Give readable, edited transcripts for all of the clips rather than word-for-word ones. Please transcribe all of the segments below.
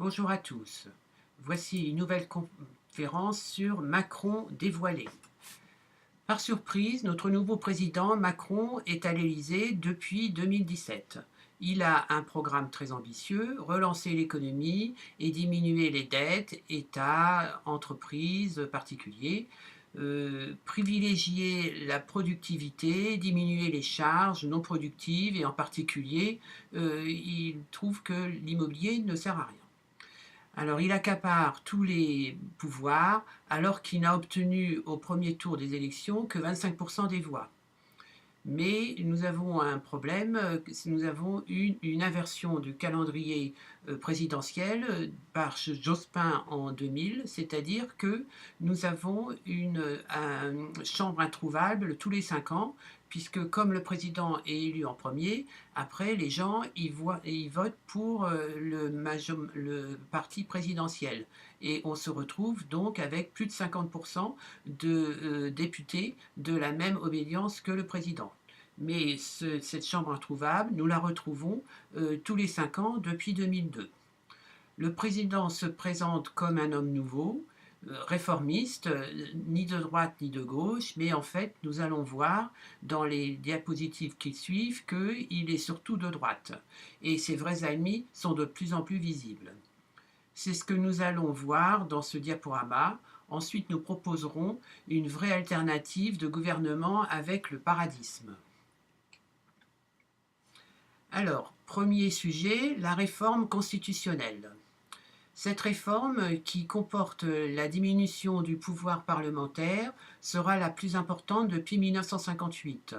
Bonjour à tous. Voici une nouvelle conférence sur Macron dévoilé. Par surprise, notre nouveau président Macron est à l'Élysée depuis 2017. Il a un programme très ambitieux, relancer l'économie et diminuer les dettes, État, entreprises, particuliers, privilégier la productivité, diminuer les charges non productives et en particulier, il trouve que l'immobilier ne sert à rien. Alors, il accapare tous les pouvoirs alors qu'il n'a obtenu au premier tour des élections que 25% des voix. Mais nous avons un problème, nous avons une inversion du calendrier présidentiel par Jospin en 2000, c'est-à-dire que nous avons une chambre introuvable tous les 5 ans, puisque comme le président est élu en premier, après les gens ils votent pour le parti présidentiel. Et on se retrouve donc avec plus de 50% de députés de la même obédience que le président. Mais cette chambre introuvable, nous la retrouvons tous les 5 ans depuis 2002. Le président se présente comme un homme nouveau, réformiste, ni de droite ni de gauche, mais en fait, nous allons voir dans les diapositives qui suivent qu'il est surtout de droite. Et ses vrais ennemis sont de plus en plus visibles. C'est ce que nous allons voir dans ce diaporama. Ensuite, nous proposerons une vraie alternative de gouvernement avec le paradisme. Alors, premier sujet, la réforme constitutionnelle. Cette réforme, qui comporte la diminution du pouvoir parlementaire, sera la plus importante depuis 1958.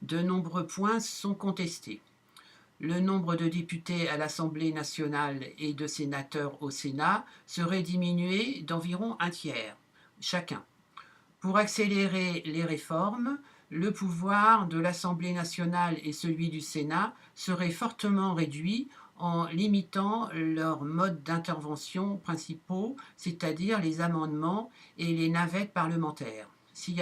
De nombreux points sont contestés. Le nombre de députés à l'Assemblée nationale et de sénateurs au Sénat serait diminué d'environ un tiers, chacun. Pour accélérer les réformes, le pouvoir de l'Assemblée nationale et celui du Sénat seraient fortement réduits en limitant leurs modes d'intervention principaux, c'est-à-dire les amendements et les navettes parlementaires. Si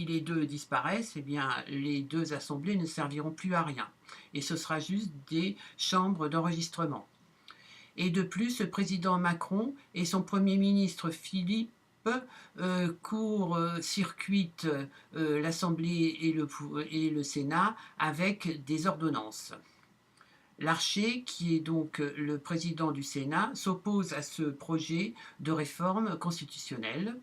les deux disparaissent, eh bien, les deux assemblées ne serviront plus à rien. Et ce sera juste des chambres d'enregistrement. Et de plus, le président Macron et son Premier ministre Philippe court-circuitent l'Assemblée et le Sénat avec des ordonnances. Larcher, qui est donc le président du Sénat, s'oppose à ce projet de réforme constitutionnelle.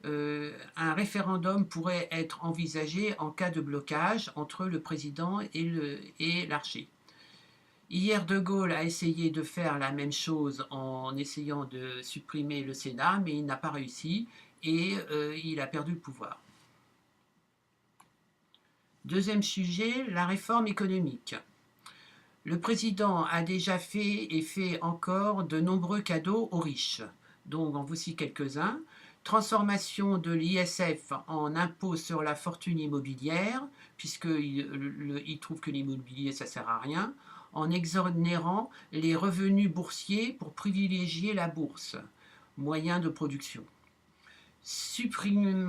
Un référendum pourrait être envisagé en cas de blocage entre le président et Larcher. Hier, De Gaulle a essayé de faire la même chose en essayant de supprimer le Sénat, mais il n'a pas réussi et il a perdu le pouvoir. Deuxième sujet, la réforme économique. Le président a déjà fait et fait encore de nombreux cadeaux aux riches. Donc, en voici quelques-uns. Transformation de l'ISF en impôt sur la fortune immobilière, puisqu'il trouve que l'immobilier, ça ne sert à rien, en exonérant les revenus boursiers pour privilégier la bourse, moyen de production. Suppression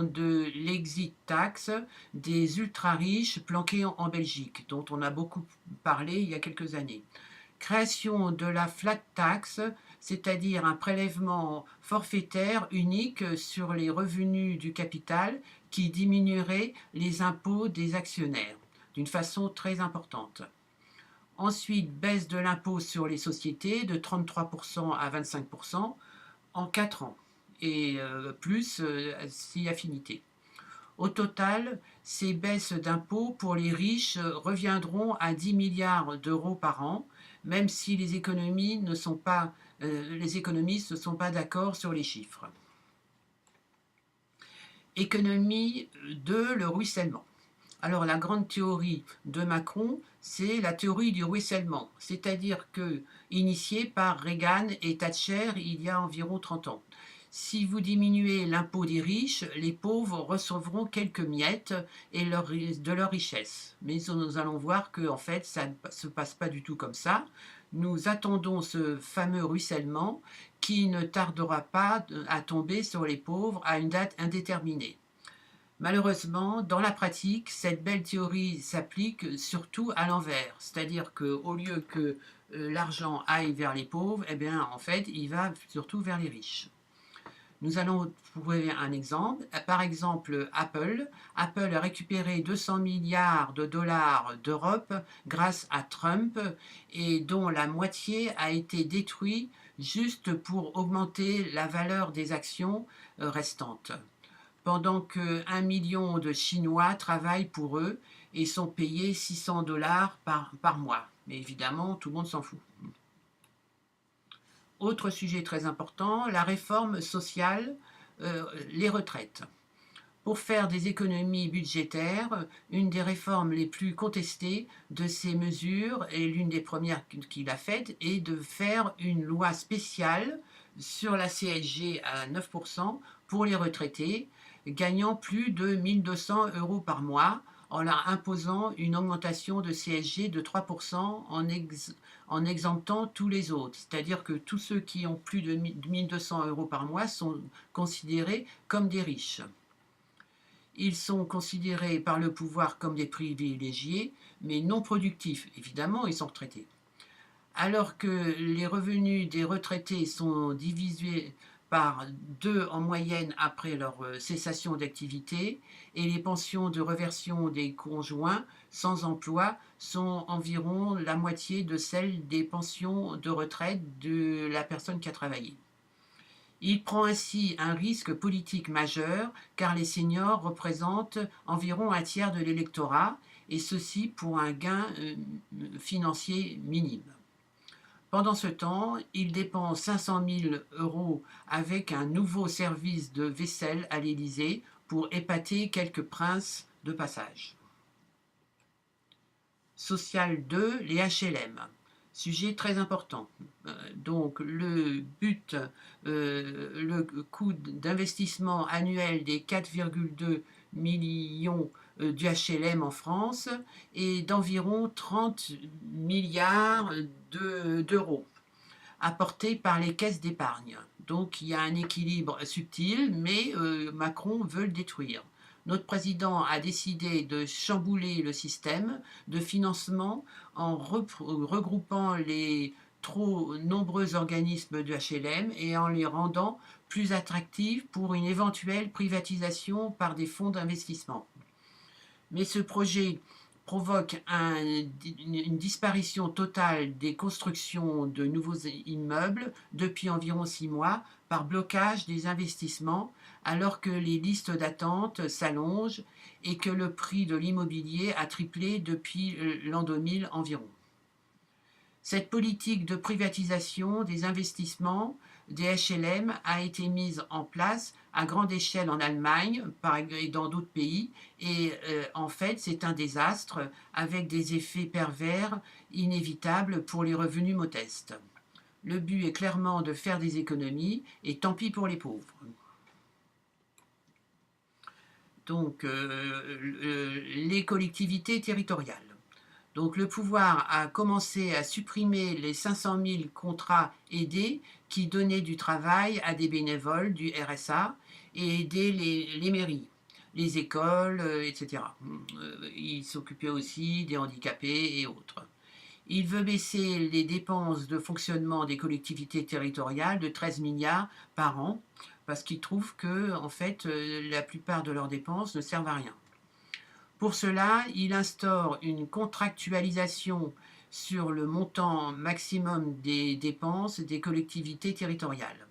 de l'exit tax des ultra-riches planqués en Belgique, dont on a beaucoup parlé il y a quelques années. Création de la flat tax, c'est-à-dire un prélèvement forfaitaire unique sur les revenus du capital qui diminuerait les impôts des actionnaires d'une façon très importante. Ensuite, baisse de l'impôt sur les sociétés de 33% à 25% en 4 ans, et plus si affinité. Au total, ces baisses d'impôts pour les riches reviendront à 10 milliards d'euros par an, même si les économistes ne sont pas d'accord sur les chiffres. Économie 2, le ruissellement. Alors, la grande théorie de Macron, c'est la théorie du ruissellement, c'est-à-dire que, initiée par Reagan et Thatcher il y a environ 30 ans. Si vous diminuez l'impôt des riches, les pauvres recevront quelques miettes de leur richesse. Mais nous allons voir que, en fait, ça ne se passe pas du tout comme ça. Nous attendons ce fameux ruissellement qui ne tardera pas à tomber sur les pauvres à une date indéterminée. Malheureusement, dans la pratique, cette belle théorie s'applique surtout à l'envers, c'est-à-dire qu'au lieu que l'argent aille vers les pauvres, eh bien, en fait, il va surtout vers les riches. Nous allons trouver un exemple. Par exemple, Apple. Apple a récupéré 200 milliards de dollars d'Europe grâce à Trump et dont la moitié a été détruite juste pour augmenter la valeur des actions restantes. Pendant que 1 million de Chinois travaillent pour eux et sont payés 600 dollars par mois. Mais évidemment, tout le monde s'en fout. Autre sujet très important, la réforme sociale, les retraites. Pour faire des économies budgétaires, une des réformes les plus contestées de ces mesures, et l'une des premières qu'il a faites, est de faire une loi spéciale sur la CSG à 9% pour les retraités, gagnant plus de 1 200 € par mois, en leur imposant une augmentation de CSG de 3% en exemptant tous les autres. C'est-à-dire que tous ceux qui ont plus de 1 200 € par mois sont considérés comme des riches. Ils sont considérés par le pouvoir comme des privilégiés, mais non productifs. Évidemment, ils sont retraités. Alors que les revenus des retraités sont divisés par 2 en moyenne après leur cessation d'activité, et les pensions de réversion des conjoints sans emploi sont environ la moitié de celles des pensions de retraite de la personne qui a travaillé. Il prend ainsi un risque politique majeur car les seniors représentent environ un tiers de l'électorat et ceci pour un gain financier minime. Pendant ce temps, il dépense 500 000 € avec un nouveau service de vaisselle à l'Élysée pour épater quelques princes de passage. Social 2, les HLM. Sujet très important. Donc le coût d'investissement annuel des 4,2 millions du HLM en France est d'environ 30 milliards d'euros apportés par les caisses d'épargne. Donc il y a un équilibre subtil, mais Macron veut le détruire. Notre président a décidé de chambouler le système de financement en regroupant les trop nombreux organismes de HLM et en les rendant plus attractifs pour une éventuelle privatisation par des fonds d'investissement. Mais ce projet provoque une disparition totale des constructions de nouveaux immeubles depuis environ 6 mois par blocage des investissements, alors que les listes d'attente s'allongent et que le prix de l'immobilier a triplé depuis l'an 2000 environ. Cette politique de privatisation des investissements des HLM a été mise en place à grande échelle en Allemagne et dans d'autres pays et en fait c'est un désastre avec des effets pervers inévitables pour les revenus modestes. Le but est clairement de faire des économies et tant pis pour les pauvres. Donc les collectivités territoriales. Donc le pouvoir a commencé à supprimer les 500 000 contrats aidés qui donnaient du travail à des bénévoles du RSA et aidaient les mairies, les écoles, etc. Il s'occupait aussi des handicapés et autres. Il veut baisser les dépenses de fonctionnement des collectivités territoriales de 13 milliards par an parce qu'il trouve que en fait, la plupart de leurs dépenses ne servent à rien. Pour cela, il instaure une contractualisation sur le montant maximum des dépenses des collectivités territoriales.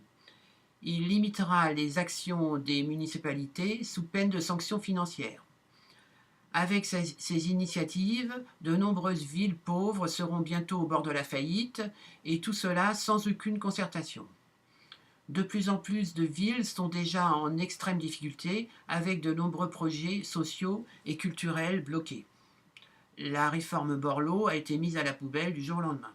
Il limitera les actions des municipalités sous peine de sanctions financières. Avec ces initiatives, de nombreuses villes pauvres seront bientôt au bord de la faillite, et tout cela sans aucune concertation. De plus en plus de villes sont déjà en extrême difficulté avec de nombreux projets sociaux et culturels bloqués. La réforme Borloo a été mise à la poubelle du jour au lendemain.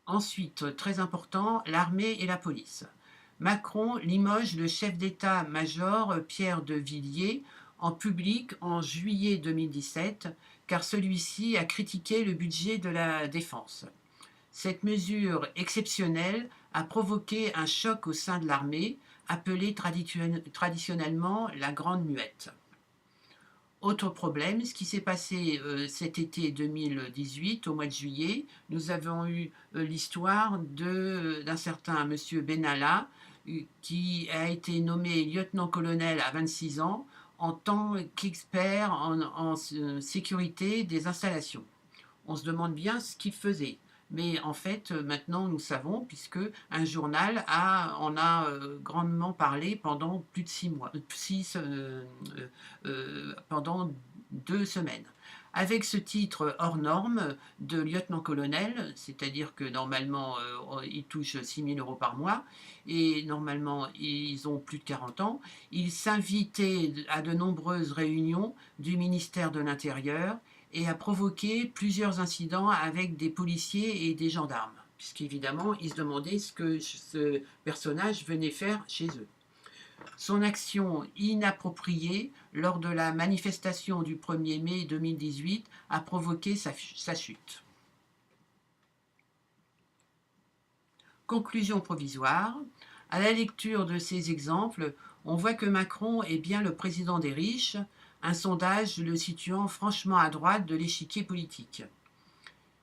Ensuite, très important, l'armée et la police. Macron limoge le chef d'état-major Pierre de Villiers en public en juillet 2017 car celui-ci a critiqué le budget de la défense. Cette mesure exceptionnelle a provoqué un choc au sein de l'armée, appelée traditionnellement la Grande Muette. Autre problème, ce qui s'est passé cet été 2018, au mois de juillet, nous avons eu l'histoire d'un certain monsieur Benalla, qui a été nommé lieutenant-colonel à 26 ans en tant qu'expert en sécurité des installations. On se demande bien ce qu'il faisait. Mais en fait, maintenant, nous savons, puisque un journal en a grandement parlé pendant plus de 6 mois, pendant 2 semaines. Avec ce titre hors norme de lieutenant-colonel, c'est-à-dire que normalement, ils touchent 6 000 euros par mois, et normalement, ils ont plus de 40 ans, ils s'invitaient à de nombreuses réunions du ministère de l'Intérieur, et a provoqué plusieurs incidents avec des policiers et des gendarmes, puisqu'évidemment, ils se demandaient ce que ce personnage venait faire chez eux. Son action inappropriée lors de la manifestation du 1er mai 2018 a provoqué sa chute. Conclusion provisoire. À la lecture de ces exemples, on voit que Macron est bien le président des riches, un sondage le situant franchement à droite de l'échiquier politique.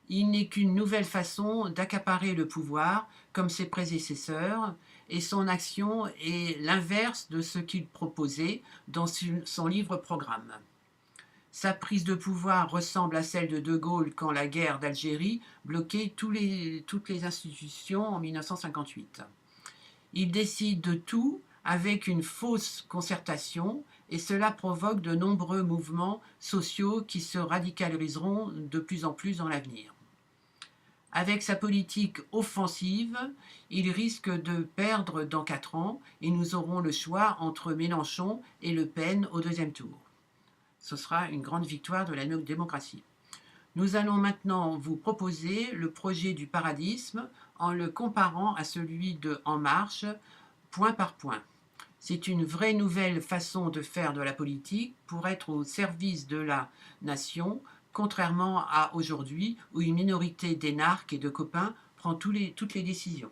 Il n'est qu'une nouvelle façon d'accaparer le pouvoir, comme ses prédécesseurs, et son action est l'inverse de ce qu'il proposait dans son livre-programme. Sa prise de pouvoir ressemble à celle de De Gaulle quand la guerre d'Algérie bloquait toutes les institutions en 1958. Il décide de tout avec une fausse concertation, et cela provoque de nombreux mouvements sociaux qui se radicaliseront de plus en plus dans l'avenir. Avec sa politique offensive, il risque de perdre dans 4 ans et nous aurons le choix entre Mélenchon et Le Pen au 2e tour. Ce sera une grande victoire de la démocratie. Nous allons maintenant vous proposer le projet du paradisme en le comparant à celui de En Marche, point par point. C'est une vraie nouvelle façon de faire de la politique pour être au service de la nation, contrairement à aujourd'hui où une minorité d'énarques et de copains prend toutes les décisions.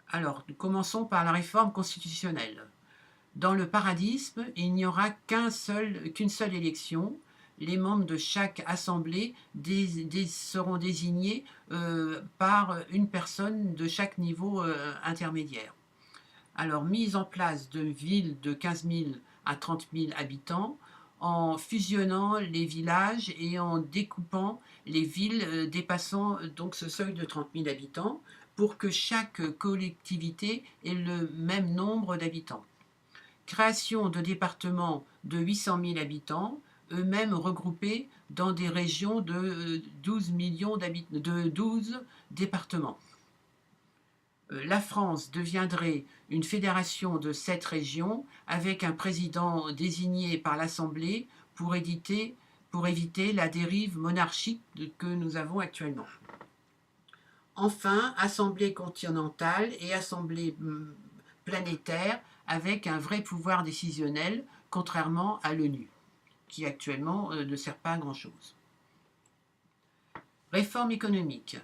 Alors, commençons par la réforme constitutionnelle. Dans le paradisme, il n'y aura qu'une seule élection. Les membres de chaque assemblée seront désignés par une personne de chaque niveau intermédiaire. Alors, mise en place de villes de 15 000 à 30 000 habitants, en fusionnant les villages et en découpant les villes dépassant donc ce seuil de 30 000 habitants pour que chaque collectivité ait le même nombre d'habitants. Création de départements de 800 000 habitants, eux-mêmes regroupés dans des régions de 12 départements. La France deviendrait une fédération de 7 régions avec un président désigné par l'Assemblée pour éviter la dérive monarchique que nous avons actuellement. Enfin, Assemblée continentale et Assemblée planétaire avec un vrai pouvoir décisionnel, contrairement à l'ONU, qui actuellement ne sert pas à grand-chose. Réforme économique.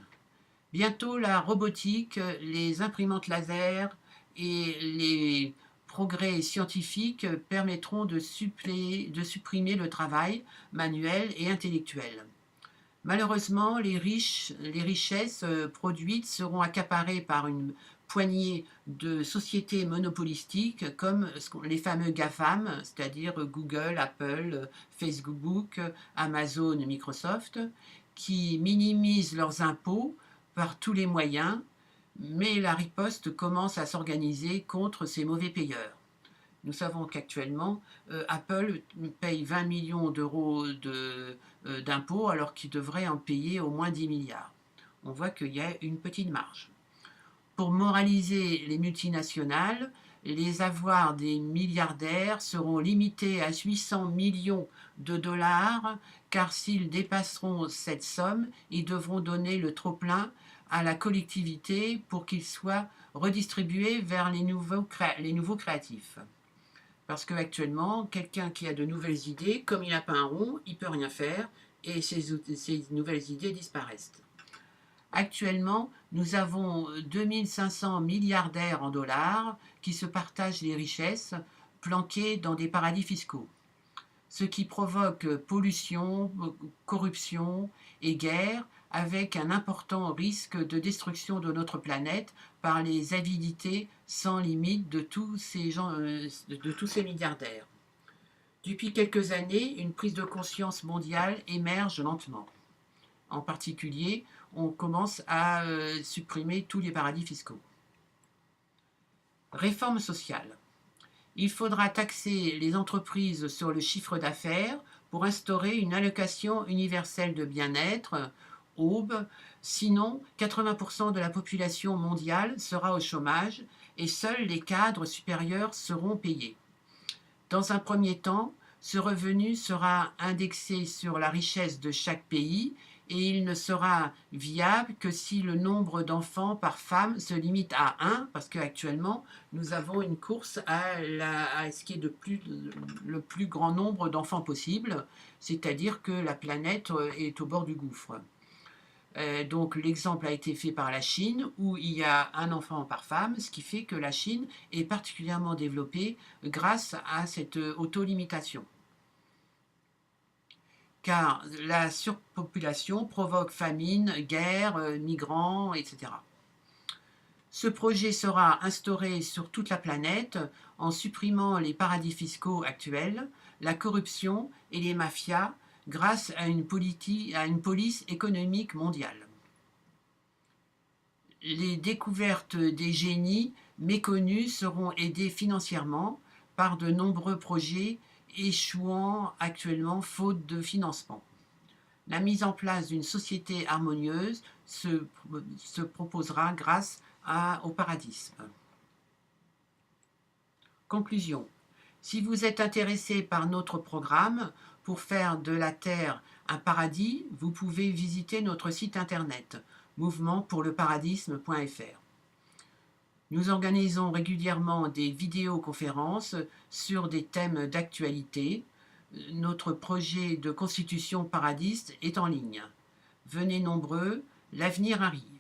Bientôt, la robotique, les imprimantes laser et les progrès scientifiques permettront de supprimer le travail manuel et intellectuel. Malheureusement, les richesses produites seront accaparées par une poignée de sociétés monopolistiques comme les fameux GAFAM, c'est-à-dire Google, Apple, Facebook, Amazon, Microsoft, qui minimisent leurs impôts par tous les moyens, mais la riposte commence à s'organiser contre ces mauvais payeurs. Nous savons qu'actuellement, Apple paye 20 millions d'euros d'impôts alors qu'il devrait en payer au moins 10 milliards. On voit qu'il y a une petite marge. Pour moraliser les multinationales, les avoirs des milliardaires seront limités à 800 millions de dollars, car s'ils dépasseront cette somme, ils devront donner le trop-plein à la collectivité pour qu'il soit redistribué vers les nouveaux créatifs. Parce qu'actuellement, quelqu'un qui a de nouvelles idées, comme il n'a pas un rond, il ne peut rien faire et ces nouvelles idées disparaissent. Actuellement, nous avons 2500 milliardaires en dollars qui se partagent les richesses planqués dans des paradis fiscaux, ce qui provoque pollution, corruption et guerre, avec un important risque de destruction de notre planète par les avidités sans limite de tous ces milliardaires. Depuis quelques années, une prise de conscience mondiale émerge lentement. En particulier, on commence à supprimer tous les paradis fiscaux. Réforme sociale. Il faudra taxer les entreprises sur le chiffre d'affaires pour instaurer une allocation universelle de bien-être, aube, sinon 80% de la population mondiale sera au chômage et seuls les cadres supérieurs seront payés. Dans un premier temps, ce revenu sera indexé sur la richesse de chaque pays et il ne sera viable que si le nombre d'enfants par femme se limite à 1, parce qu'actuellement, nous avons une course à ce qui est le plus grand nombre d'enfants possible, c'est-à-dire que la planète est au bord du gouffre. Donc l'exemple a été fait par la Chine, où il y a un enfant par femme, ce qui fait que la Chine est particulièrement développée grâce à cette autolimitation. Car la surpopulation provoque famine, guerre, migrants, etc. Ce projet sera instauré sur toute la planète en supprimant les paradis fiscaux actuels, la corruption et les mafias grâce à une police économique mondiale. Les découvertes des génies méconnus seront aidées financièrement par de nombreux projets échouant actuellement faute de financement. La mise en place d'une société harmonieuse se proposera grâce au paradisme. Conclusion. Si vous êtes intéressé par notre programme pour faire de la Terre un paradis, vous pouvez visiter notre site internet mouvementpourleparadisme.fr. Nous organisons régulièrement des vidéoconférences sur des thèmes d'actualité. Notre projet de constitution paradiste est en ligne. Venez nombreux, l'avenir arrive.